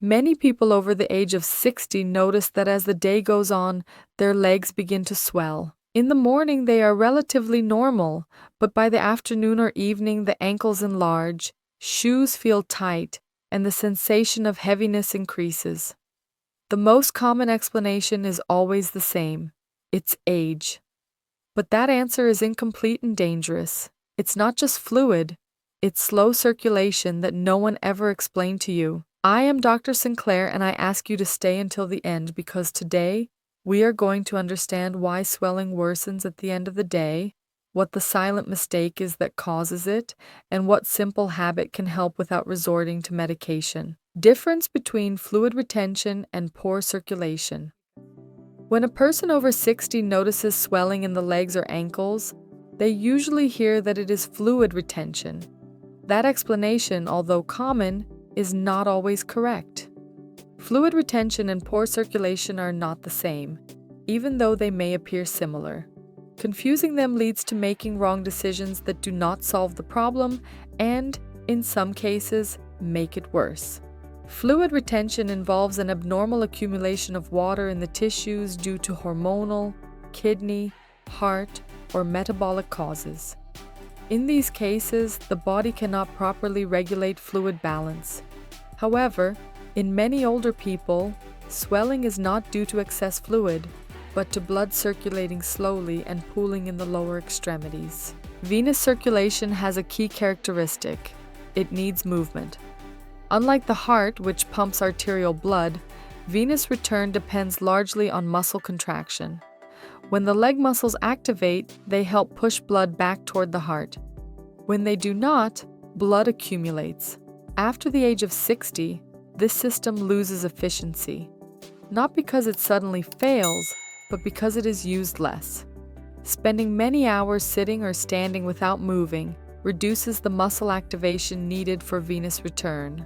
Many people over the age of 60 notice that as the day goes on, their legs begin to swell. In the morning, they are relatively normal, but by the afternoon or evening, the ankles enlarge, shoes feel tight, and the sensation of heaviness increases. The most common explanation is always the same: it's age. But that answer is incomplete and dangerous. It's not just fluid, it's slow circulation that no one ever explained to you. I am Dr. Sinclair, and I ask you to stay until the end because today we are going to understand why swelling worsens at the end of the day, what the silent mistake is that causes it, and what simple habit can help without resorting to medication. Difference between fluid retention and poor circulation. When a person over 60 notices swelling in the legs or ankles, they usually hear that it is fluid retention. That explanation, although common, is not always correct. Fluid retention and poor circulation are not the same, even though they may appear similar. Confusing them leads to making wrong decisions that do not solve the problem and, in some cases, make it worse. Fluid retention involves an abnormal accumulation of water in the tissues due to hormonal, kidney, heart, or metabolic causes. In these cases, the body cannot properly regulate fluid balance. However, in many older people, swelling is not due to excess fluid, but to blood circulating slowly and pooling in the lower extremities. Venous circulation has a key characteristic: it needs movement. Unlike the heart, which pumps arterial blood, venous return depends largely on muscle contraction. When the leg muscles activate, they help push blood back toward the heart. When they do not, blood accumulates. After the age of 60, this system loses efficiency, not because it suddenly fails, but because it is used less. Spending many hours sitting or standing without moving reduces the muscle activation needed for venous return.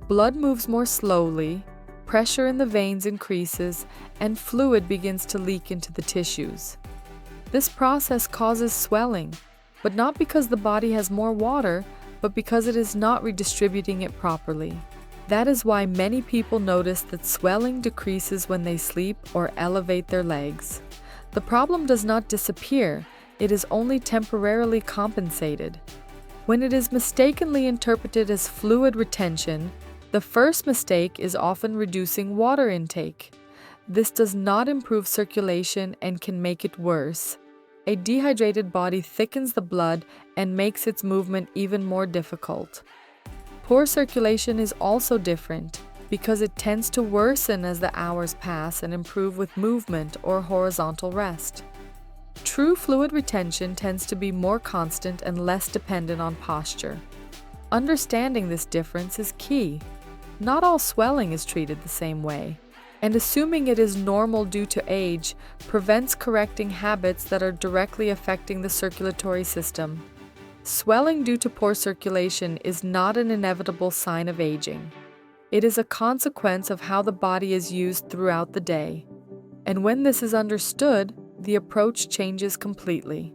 Blood moves more slowly, pressure in the veins increases, and fluid begins to leak into the tissues. This process causes swelling, but not because the body has more water, but because it is not redistributing it properly. That is why many people notice that swelling decreases when they sleep or elevate their legs. The problem does not disappear, it is only temporarily compensated. When it is mistakenly interpreted as fluid retention, the first mistake is often reducing water intake. This does not improve circulation and can make it worse. A dehydrated body thickens the blood and makes its movement even more difficult. Poor circulation is also different because it tends to worsen as the hours pass and improve with movement or horizontal rest. True fluid retention tends to be more constant and less dependent on posture. Understanding this difference is key. Not all swelling is treated the same way, and assuming it is normal due to age prevents correcting habits that are directly affecting the circulatory system. Swelling due to poor circulation is not an inevitable sign of aging. It is a consequence of how the body is used throughout the day. And when this is understood, the approach changes completely.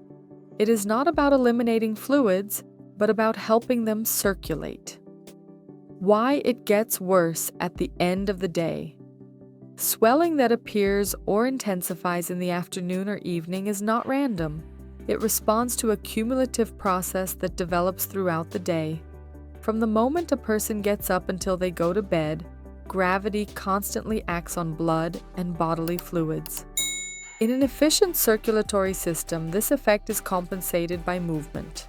It is not about eliminating fluids, but about helping them circulate. Why it gets worse at the end of the day. Swelling that appears or intensifies in the afternoon or evening is not random. It responds to a cumulative process that develops throughout the day. From the moment a person gets up until they go to bed, gravity constantly acts on blood and bodily fluids. In an efficient circulatory system, this effect is compensated by movement.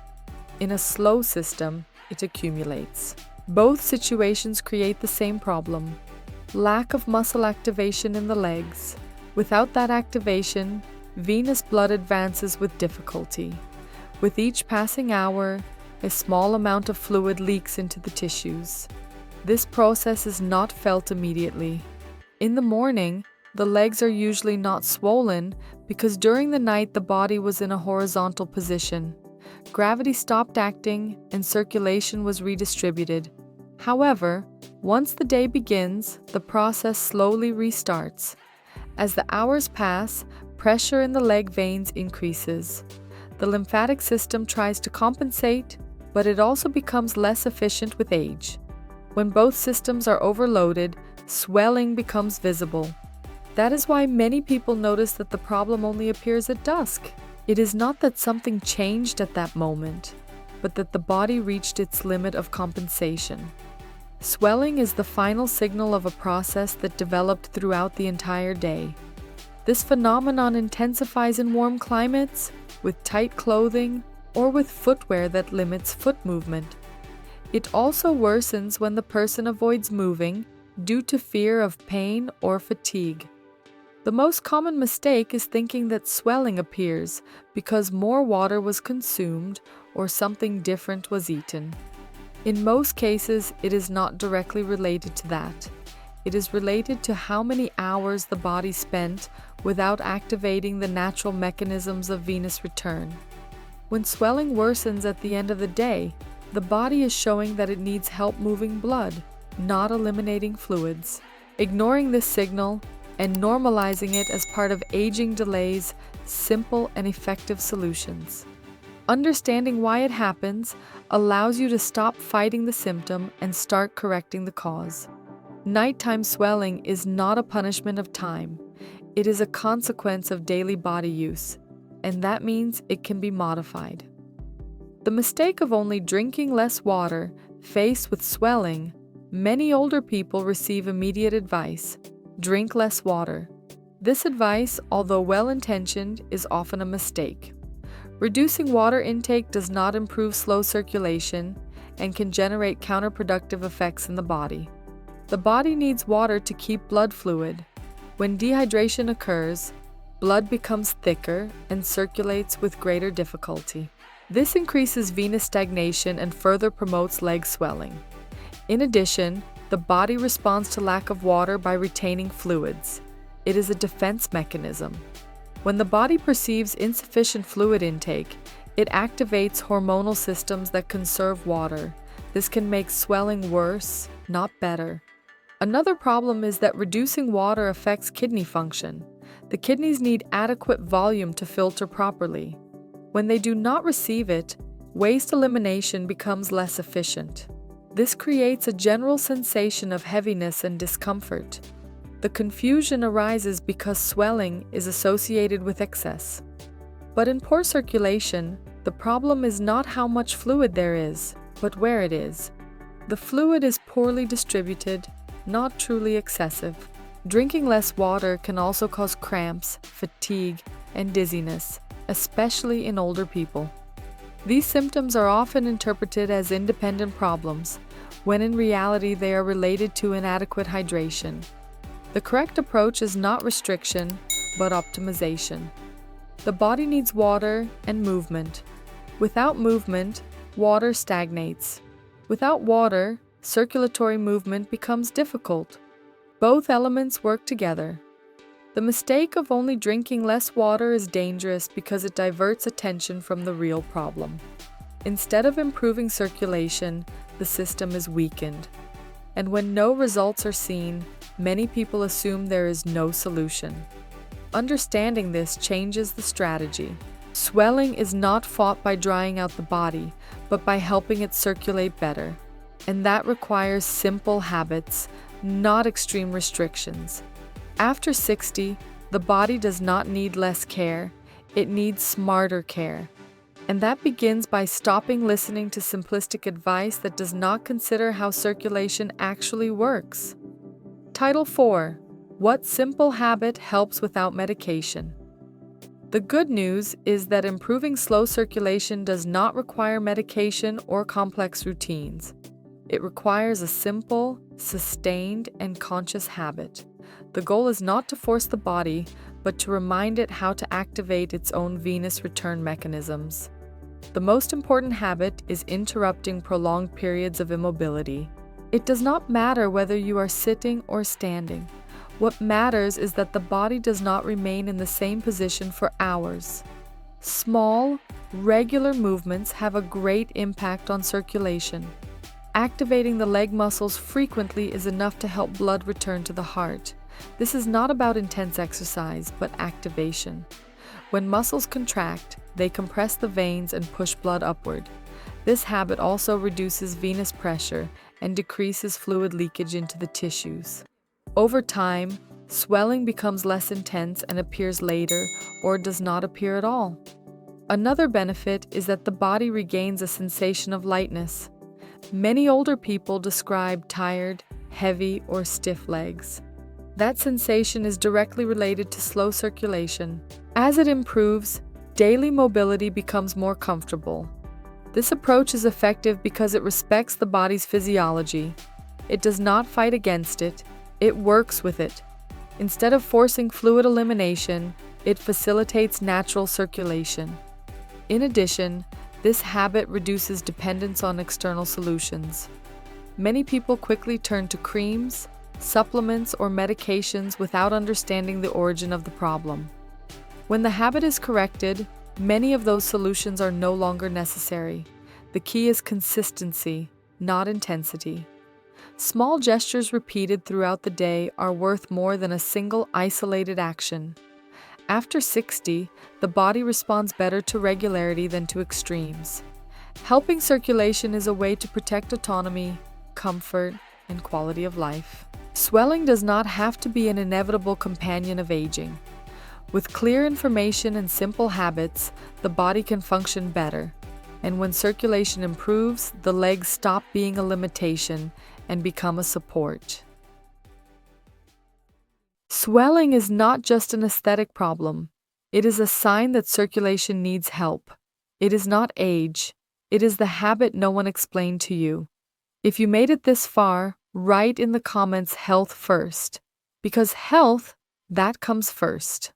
In a slow system, it accumulates. Both situations create the same problem: lack of muscle activation in the legs. Without that activation, venous blood advances with difficulty. With each passing hour, a small amount of fluid leaks into the tissues. This process is not felt immediately. In the morning, the legs are usually not swollen because during the night the body was in a horizontal position. Gravity stopped acting and circulation was redistributed. However, once the day begins, the process slowly restarts. As the hours pass, pressure in the leg veins increases. The lymphatic system tries to compensate, but it also becomes less efficient with age. When both systems are overloaded, swelling becomes visible. That is why many people notice that the problem only appears at dusk. It is not that something changed at that moment, but that the body reached its limit of compensation. Swelling is the final signal of a process that developed throughout the entire day. This phenomenon intensifies in warm climates, with tight clothing, or with footwear that limits foot movement. It also worsens when the person avoids moving due to fear of pain or fatigue. The most common mistake is thinking that swelling appears because more water was consumed or something different was eaten. In most cases, it is not directly related to that. It is related to how many hours the body spent without activating the natural mechanisms of venous return. When swelling worsens at the end of the day, the body is showing that it needs help moving blood, not eliminating fluids. Ignoring this signal and normalizing it as part of aging delays simple and effective solutions. Understanding why it happens allows you to stop fighting the symptom and start correcting the cause. Nighttime swelling is not a punishment of time. It is a consequence of daily body use, and that means it can be modified. The mistake of only drinking less water, faced with swelling, many older people receive immediate advice: drink less water. This advice, although well-intentioned, is often a mistake. Reducing water intake does not improve slow circulation and can generate counterproductive effects in the body. The body needs water to keep blood fluid. When dehydration occurs, blood becomes thicker and circulates with greater difficulty. This increases venous stagnation and further promotes leg swelling. In addition, the body responds to lack of water by retaining fluids. It is a defense mechanism. When the body perceives insufficient fluid intake, it activates hormonal systems that conserve water. This can make swelling worse, not better. Another problem is that reducing water affects kidney function. The kidneys need adequate volume to filter properly. When they do not receive it, waste elimination becomes less efficient. This creates a general sensation of heaviness and discomfort. The confusion arises because swelling is associated with excess. But in poor circulation, the problem is not how much fluid there is, but where it is. The fluid is poorly distributed, not truly excessive. Drinking less water can also cause cramps, fatigue, and dizziness, especially in older people. These symptoms are often interpreted as independent problems, when in reality they are related to inadequate hydration. The correct approach is not restriction, but optimization. The body needs water and movement. Without movement, water stagnates. Without water, circulatory movement becomes difficult. Both elements work together. The mistake of only drinking less water is dangerous because it diverts attention from the real problem. Instead of improving circulation, the system is weakened. And when no results are seen, many people assume there is no solution. Understanding this changes the strategy. Swelling is not fought by drying out the body, but by helping it circulate better. And that requires simple habits, not extreme restrictions. After 60, the body does not need less care, it needs smarter care. And that begins by stopping listening to simplistic advice that does not consider how circulation actually works. Title 4: What simple habit helps without medication? The good news is that improving slow circulation does not require medication or complex routines. It requires a simple, sustained, and conscious habit. The goal is not to force the body, but to remind it how to activate its own venous return mechanisms. The most important habit is interrupting prolonged periods of immobility. It does not matter whether you are sitting or standing. What matters is that the body does not remain in the same position for hours. Small, regular movements have a great impact on circulation. Activating the leg muscles frequently is enough to help blood return to the heart. This is not about intense exercise, but activation. When muscles contract, they compress the veins and push blood upward. This habit also reduces venous pressure and decreases fluid leakage into the tissues. Over time, swelling becomes less intense and appears later or does not appear at all. Another benefit is that the body regains a sensation of lightness. Many older people describe tired, heavy, or stiff legs. That sensation is directly related to slow circulation. As it improves, daily mobility becomes more comfortable. This approach is effective because it respects the body's physiology. It does not fight against it, it works with it. Instead of forcing fluid elimination, it facilitates natural circulation. In addition, this habit reduces dependence on external solutions. Many people quickly turn to creams, supplements, or medications without understanding the origin of the problem. When the habit is corrected, many of those solutions are no longer necessary. The key is consistency, not intensity. Small gestures repeated throughout the day are worth more than a single isolated action. After 60, the body responds better to regularity than to extremes. Helping circulation is a way to protect autonomy, comfort, and quality of life. Swelling does not have to be an inevitable companion of aging. With clear information and simple habits, the body can function better. And when circulation improves, the legs stop being a limitation and become a support. Swelling is not just an aesthetic problem. It is a sign that circulation needs help. It is not age. It is the habit no one explained to you. If you made it this far, write in the comments health first. Because health, that comes first.